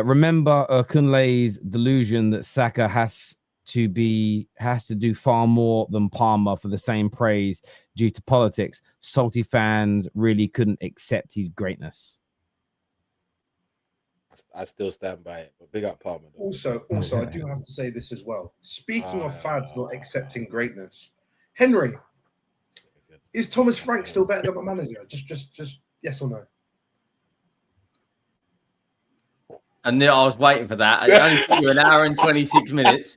Remember Kunle's delusion that Saka has to do far more than Palmer for the same praise due to politics. Salty fans really couldn't accept his greatness. I still stand by it, but big up Palmer. Also, I do have to say this as well. Speaking of fads not accepting greatness, Henry, is Thomas Frank still better than my manager? Just yes or no? I knew I was waiting for that. It only took you an hour and 26 minutes.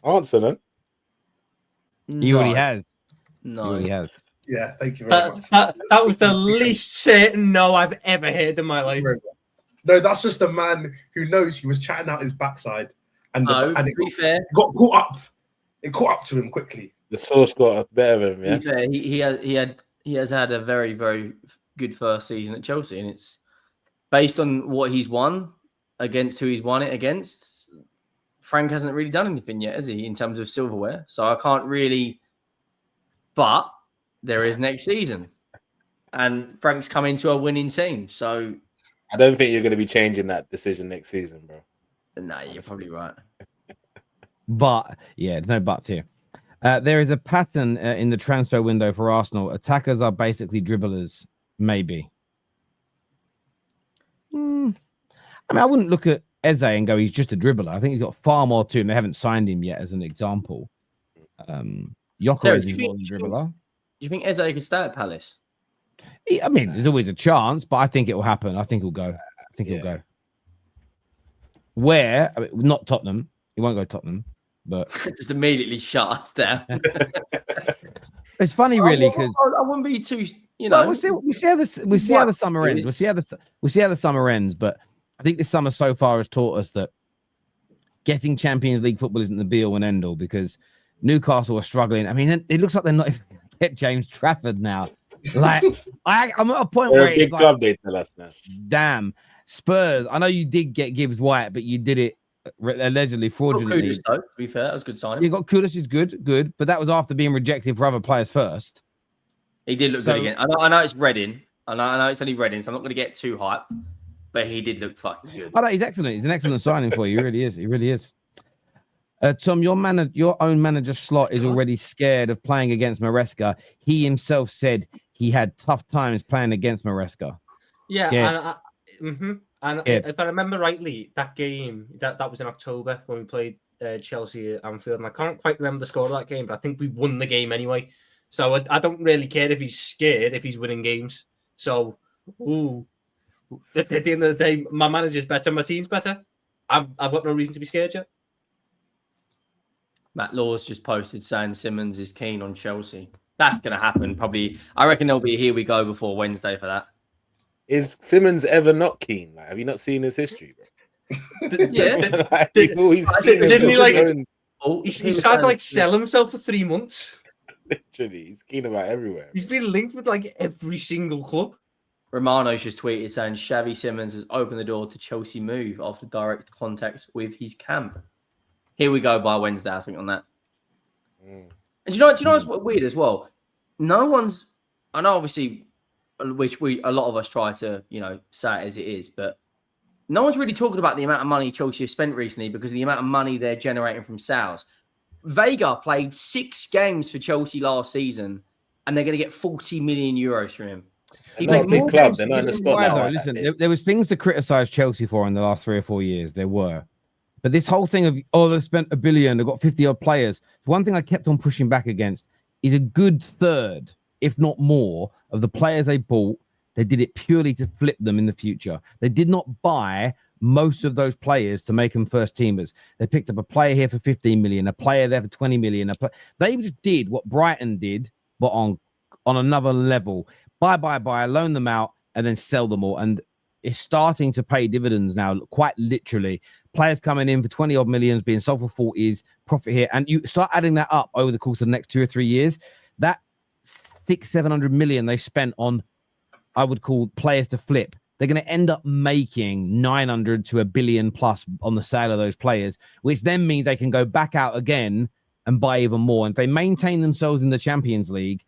Answer then. He already has. No. He already has. Yeah, thank you very much. That was the least certain no I've ever heard in my life. No, that's just a man who knows he was chatting out his backside, and to be fair, got caught up. It caught up to him quickly. The source got better of him. Yeah, to be fair, he has had a very, very good first season at Chelsea, and it's based on what he's won against who he's won it against. Frank hasn't really done anything yet, has he, in terms of silverware? So I can't really. But there is next season, and Frank's come into a winning team. So I don't think you're going to be changing that decision next season, bro. No, you're probably right. But yeah, there's no buts here. There is a pattern in the transfer window for Arsenal. Attackers are basically dribblers, maybe. I mean, I wouldn't look at Eze and go, he's just a dribbler. I think he's got far more to him. They haven't signed him yet, as an example. Gyökeres is more than a dribbler. Do you think Eze could stay at Palace? I mean, there's always a chance, but I think it will happen. I think he'll go. He'll go. Where? I mean, not Tottenham. He won't go to Tottenham, but just immediately shut us down. It's funny, really, because I wouldn't be too. You know, we'll see how the summer ends. We'll see how the summer ends. But I think this summer so far has taught us that getting Champions League football isn't the be all and end all, because Newcastle are struggling. I mean, it looks like they're not even going to get James Trafford now. Like, I'm at a point They're where a big it's club. like, They tell us now. damn, Spurs. I know you did get Gibbs White, but you did it allegedly fraudulently. Kudus, though, to be fair, that was a good signing. You got Kudus, is good, but that was after being rejected for other players first. He did look good again. I know it's Reading. I know it's only Reading, so I'm not going to get too hyped. But he did look fucking good. Oh, no, he's excellent. He's an excellent signing for you. He really is. He really is. Tom, your own manager Slot is already scared of playing against Maresca. He himself said he had tough times playing against Maresca. Yeah, and if I remember rightly, that game that was in October when we played Chelsea at Anfield, and I can't quite remember the score of that game, but I think we won the game anyway. So I don't really care if he's scared if he's winning games. So, at the end of the day, my manager's better, my team's better. I've got no reason to be scared yet. Matt Laws just posted saying Simmons is keen on Chelsea. That's going to happen probably. I reckon there'll be a here we go before Wednesday for that. Is Simmons ever not keen? Like, have you not seen his history, bro? Yeah. Like, he's always didn't he like? He's tried to like sell himself for 3 months. Literally, he's keen about everywhere. He's been linked with like every single club. Romano's just tweeted saying Xavi Simmons has opened the door to Chelsea move after direct contact with his camp. Here we go by Wednesday, I think, on that. And do you know what's weird as well? No one's. I know, obviously, which a lot of us try to, say it as it is, but no one's really talking about the amount of money Chelsea have spent recently because of the amount of money they're generating from sales. Vega played 6 games for Chelsea last season, and they're going to get 40 million euros from him. They're not a big club. They're not in the spotlight. Listen, there was things to criticize Chelsea for in the last 3 or 4 years. There were. But this whole thing of, they've spent $1 billion, they've got 50-odd players. One thing I kept on pushing back against is a good third, if not more, of the players they bought, they did it purely to flip them in the future. They did not buy most of those players to make them first teamers. They picked up a player here for 15 million, a player there for 20 million. They just did what Brighton did, but on another level. Buy, loan them out, and then sell them all. And it's starting to pay dividends now, quite literally. Players coming in for 20-odd millions, being sold for 40s, profit here. And you start adding that up over the course of the next 2 or 3 years. That 600-700 million they spent on, I would call players to flip. They're going to end up making 900 to $1 billion plus on the sale of those players, which then means they can go back out again and buy even more. And if they maintain themselves in the Champions League,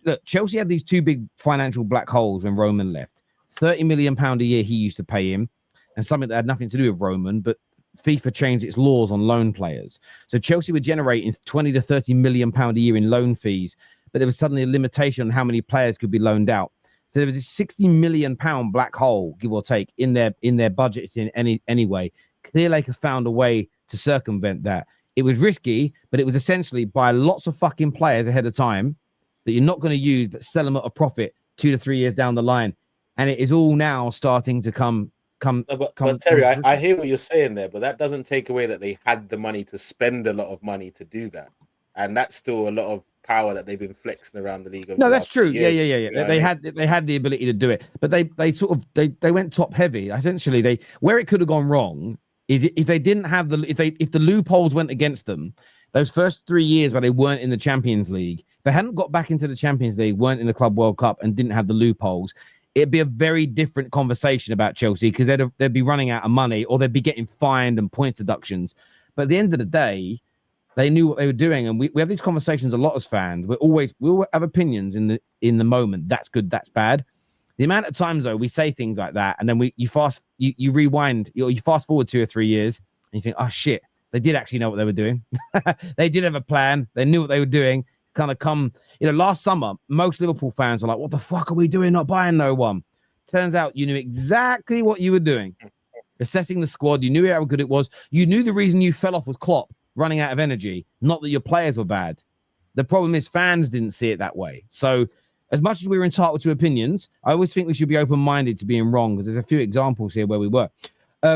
look, Chelsea had these 2 big financial black holes when Roman left. £30 million a year he used to pay him, and something that had nothing to do with Roman, but FIFA changed its laws on loan players. So Chelsea were generating 20 to 30 million pound a year in loan fees, but there was suddenly a limitation on how many players could be loaned out. So there was a 60 million pound black hole, give or take, in their budgets in any way. Clearlake have found a way to circumvent that. It was risky, but it was essentially buy lots of fucking players ahead of time that you're not going to use, but sell them at a profit 2 to 3 years down the line. And it is all now starting to come. But Terry, I hear what you're saying there, but that doesn't take away that they had the money to spend a lot of money to do that. And that's still a lot of power that they've been flexing around the league. No, that's true. Yeah. You know They had the ability to do it, but they went top heavy. Essentially, where it could have gone wrong is if they didn't have if the loopholes went against them, those first 3 years where they weren't in the Champions League, if they hadn't got back into the Champions League, weren't in the Club World Cup, and didn't have the loopholes, it'd be a very different conversation about Chelsea, because they'd be running out of money, or they'd be getting fined and points deductions. But at the end of the day, they knew what they were doing, and we have these conversations a lot as fans. We'll have opinions in the moment. That's good, that's bad. The amount of times though we say things like that, and then you rewind, you fast forward 2 or 3 years, and you think, oh shit, they did actually know what they were doing. They did have a plan. They knew what they were doing. Kind of last summer, most Liverpool fans were like, what the fuck are we doing not buying no one? Turns out you knew exactly what you were doing. Assessing the squad, you knew how good it was. You knew the reason you fell off was Klopp running out of energy, not that your players were bad. The problem is fans didn't see it that way. So as much as we were entitled to opinions, I always think we should be open-minded to being wrong, because there's a few examples here where we were.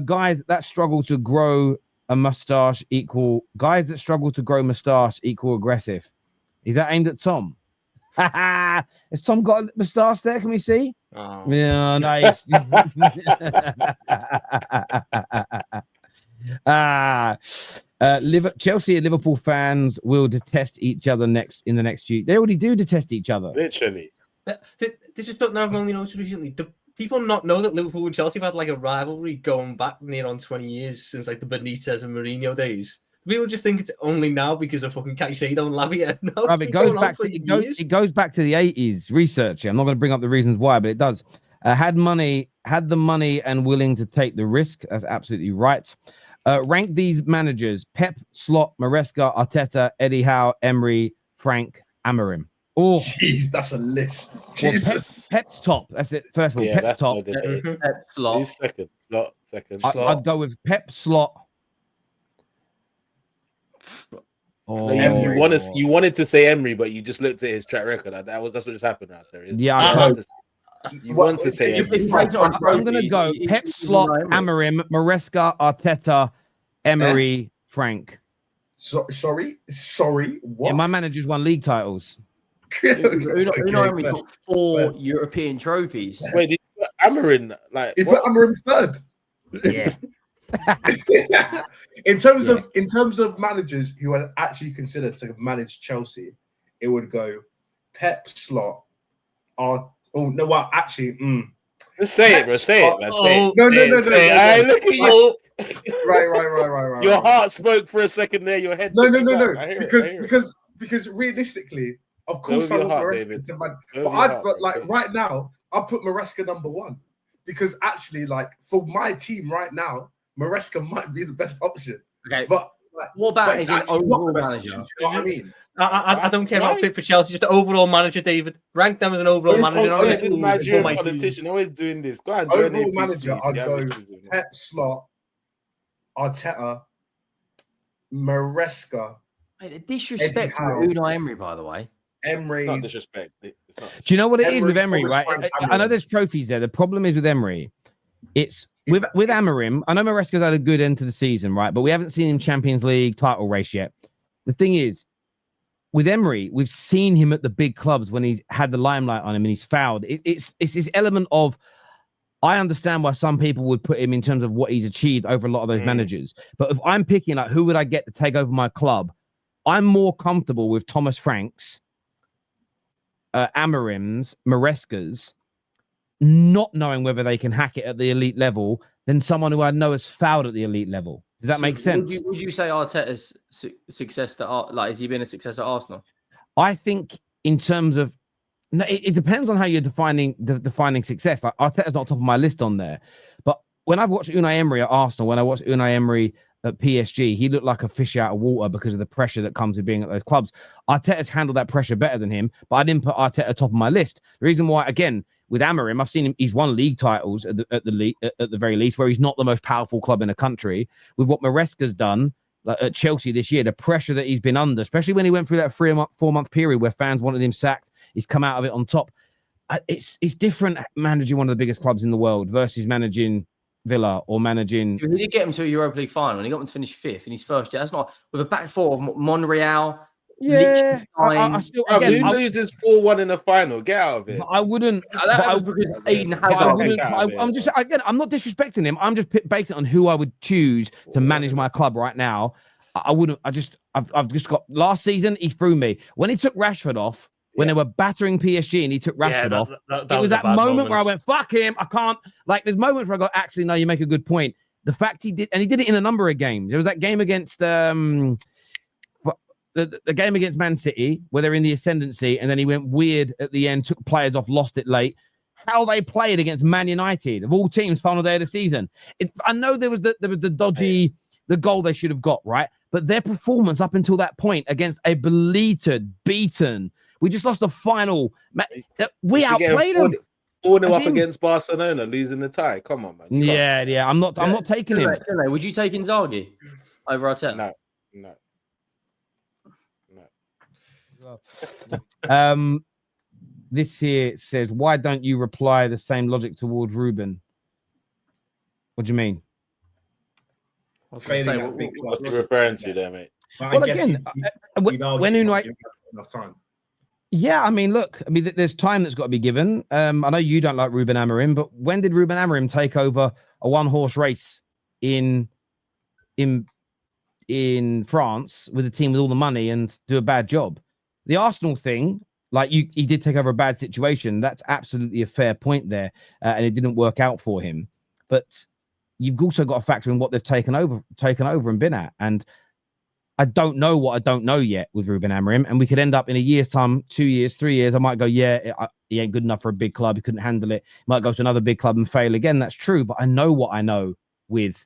Guys that struggle to grow moustache equal aggressive. Is that aimed at Tom? Has Tom got a moustache there? Can we see? Oh. Yeah, nice. Chelsea and Liverpool fans will detest each other in the next few. They already do detest each other. Literally. This is something I've only noticed recently. Do people not know that Liverpool and Chelsea have had like a rivalry going back near on 20 years, since like the Benitez and Mourinho days? People just think it's only now because of fucking Caicedo and Lavia. No, it goes back to the 80s. Researcher, I'm not going to bring up the reasons why, but it does. Had the money and willing to take the risk. That's absolutely right. Rank these managers: Pep, Slot, Maresca, Arteta, Eddie Howe, Emery, Frank, Amorim. Oh, jeez, that's a list. Well, Jesus. Pep's top. That's it. First of all, Yeah, Pep's top. Pep, Slot. Who's second? Slot. Second. I'd go with Pep, Slot. Oh, you wanted to say Emery, but you just looked at his track record. That's what just happened out there. Yeah, you want to say Emery. I'm going to go Pep, Slot, Amorim, Maresca, Arteta, Emery, Frank. Sorry, what? Yeah, my manager's won league titles. Unai Emery got 4 European trophies. Wait, did you put Amorim He put Amorim third. Yeah. in terms of managers who are actually considered to manage Chelsea, it would go Pep, Slot. Just say it, bro. Say it, man. No. Hey, look at you. Right. Your heart spoke for a second there. Your head. No. Because realistically, of course, I want Maresca to man. But right now, I'll put Maresca number 1, because actually, like, for my team right now, Maresca might be the best option. Okay, but what about his overall manager? You know what I mean? I don't care about fit for Chelsea, just the overall manager, David. Rank them as an overall manager. This Nigerian politician always doing this. Go on, overall manager, I'd go Pep, Slot, Arteta, Maresca. Hey, the disrespect to Unai Emery, by the way. Emery. It's not disrespect. Do you know what it is with Emery, right? I know there's trophies there. The problem is with Emery, it's with Amorim. I know Maresca's had a good end to the season, right? But we haven't seen him Champions League title race yet. The thing is, with Emery, we've seen him at the big clubs when he's had the limelight on him and he's fouled. It's this element of, I understand why some people would put him in terms of what he's achieved over a lot of those managers. But if I'm picking, like, who would I get to take over my club? I'm more comfortable with Thomas Frank's, Amorim's, Maresca's, not knowing whether they can hack it at the elite level, than someone who I know has fouled at the elite level. Does that make sense? Would you say Arteta's success has he been a success at Arsenal? I think in terms of, No, it depends on how you're defining success. Like Arteta's not top of my list on there, but when I've watched Unai Emery at Arsenal, when I watched Unai Emery at PSG, he looked like a fish out of water because of the pressure that comes with being at those clubs. Arteta's handled that pressure better than him, but I didn't put Arteta top of my list. The reason why, again, with Amorim, I've seen him. He's won league titles at the very least, where he's not the most powerful club in the country. With what Maresca's done at Chelsea this year, the pressure that he's been under, especially when he went through that 4-month period where fans wanted him sacked, he's come out of it on top. It's different managing one of the biggest clubs in the world versus managing Villa or managing. He did get him to a Europa League final, and he got him to finish 5th in his first year. That's not with a back four of Monreal. Yeah, I still. Again, who loses 4-1 in the final? Get out of it. I wouldn't. That was because Eden Hazard. I'm just again. I'm not disrespecting him. I'm just basing it on who I would choose to manage my club right now. I wouldn't. I've just got last season. He threw me when he took Rashford off. When they were battering PSG and he took Rashford off, it was that moment where I went, "Fuck him! I can't." Like, there's moments where I go, "Actually, no, you make a good point." The fact he did, and he did it in a number of games. There was that game against the game against Man City where they're in the ascendancy, and then he went weird at the end, took players off, lost it late. How they played against Man United of all teams, final day of the season. I know there was the dodgy, the goal they should have got right, but their performance up until that point against a beleaguered, beaten. We just lost the final. We outplayed them. 4-0 up against Barcelona, losing the tie. Come on, man. Yeah. I'm not taking him. Would you take Inzaghi over Arteta? No. This here says, why don't you reply the same logic towards Ruben? What do you mean? What's you referring to there, mate? Well, again, when Unai enough time. Yeah, I mean, look, there's time that's got to be given. I know you don't like Ruben Amorim, but when did Ruben Amorim take over a one-horse race in France with a team with all the money and do a bad job? The Arsenal thing, he did take over a bad situation. That's absolutely a fair point there, and it didn't work out for him. But you've also got to factor in what they've taken over and been at. And I don't know what I don't know yet with Ruben Amorim, and we could end up in a year's time, 2 years, 3 years. I might go, he ain't good enough for a big club. He couldn't handle it. Might go to another big club and fail again. That's true, but I know what I know with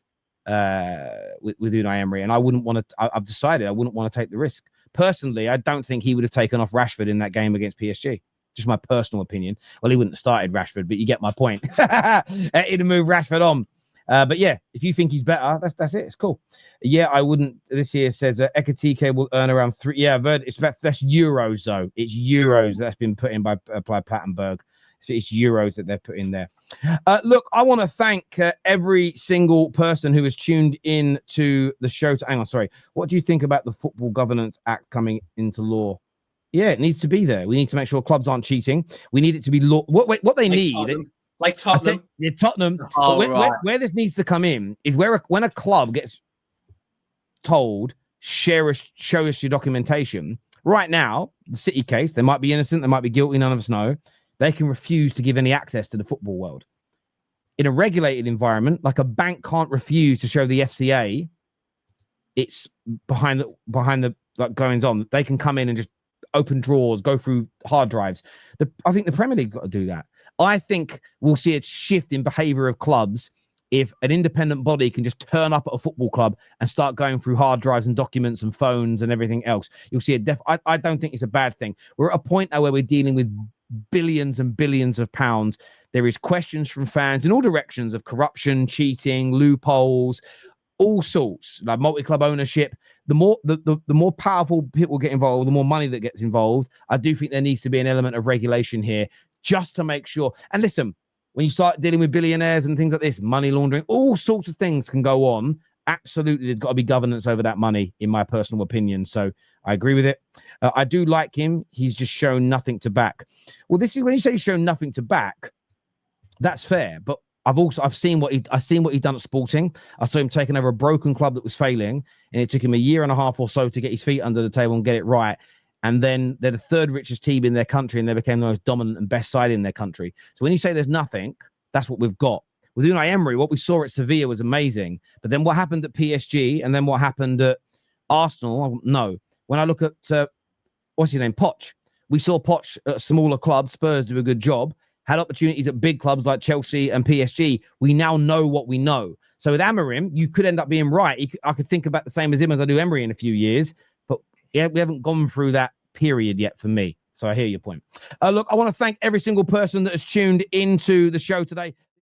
Unai Emery, and I wouldn't want to. I've decided I wouldn't want to take the risk. Personally, I don't think he would have taken off Rashford in that game against PSG. Just my personal opinion. Well, he wouldn't have started Rashford, but you get my point. He'd have moved Rashford on. But yeah, if you think he's better, that's it. It's cool. Yeah, I wouldn't. This here says Ekatike will earn around 3. Yeah, that's euros though. It's euros that's been put in by Plattenberg. It's euros that they're put in there. Look, I want to thank every single person who has tuned in to the show. Hang on, sorry. What do you think about the Football Governance Act coming into law? Yeah, it needs to be there. We need to make sure clubs aren't cheating. We need it to be law. What they need. Like Tottenham. Tottenham. Where this needs to come in is when a club gets told, show us your documentation. Right now, the City case, they might be innocent, they might be guilty, none of us know. They can refuse to give any access to the football world. In a regulated environment, like a bank can't refuse to show the FCA it's behind the goings on. They can come in and just open drawers, go through hard drives. I think the Premier League got to do that. I think we'll see a shift in behavior of clubs if an independent body can just turn up at a football club and start going through hard drives and documents and phones and everything else. You'll see I don't think it's a bad thing. We're at a point now where we're dealing with billions and billions of pounds. There is questions from fans in all directions of corruption, cheating, loopholes, all sorts, like multi-club ownership. The more powerful people get involved, the more money that gets involved. I do think there needs to be an element of regulation here just to make sure. And listen, when you start dealing with billionaires and things like this, money laundering, all sorts of things can go on. Absolutely, there's got to be governance over that money, in my personal opinion. So I agree with it. I do like him. He's just shown nothing to back. Well, this is when you say he's shown nothing to back. That's fair, but I've seen what he's done at Sporting. I saw him taking over a broken club that was failing, and it took him a year and a half or so to get his feet under the table and get it right. And then they're the third richest team in their country, and they became the most dominant and best side in their country. So when you say there's nothing, that's what we've got. With Unai Emery, what we saw at Sevilla was amazing. But then what happened at PSG, and then what happened at Arsenal? No. When I look at what's his name, Poch. We saw Poch at smaller clubs, Spurs do a good job, had opportunities at big clubs like Chelsea and PSG. We now know what we know. So with Amorim, you could end up being right. I could think about the same as him as I do Emery in a few years, but yeah, we haven't gone through that period yet for me. So I hear your point. Look, I want to thank every single person that has tuned into the show today.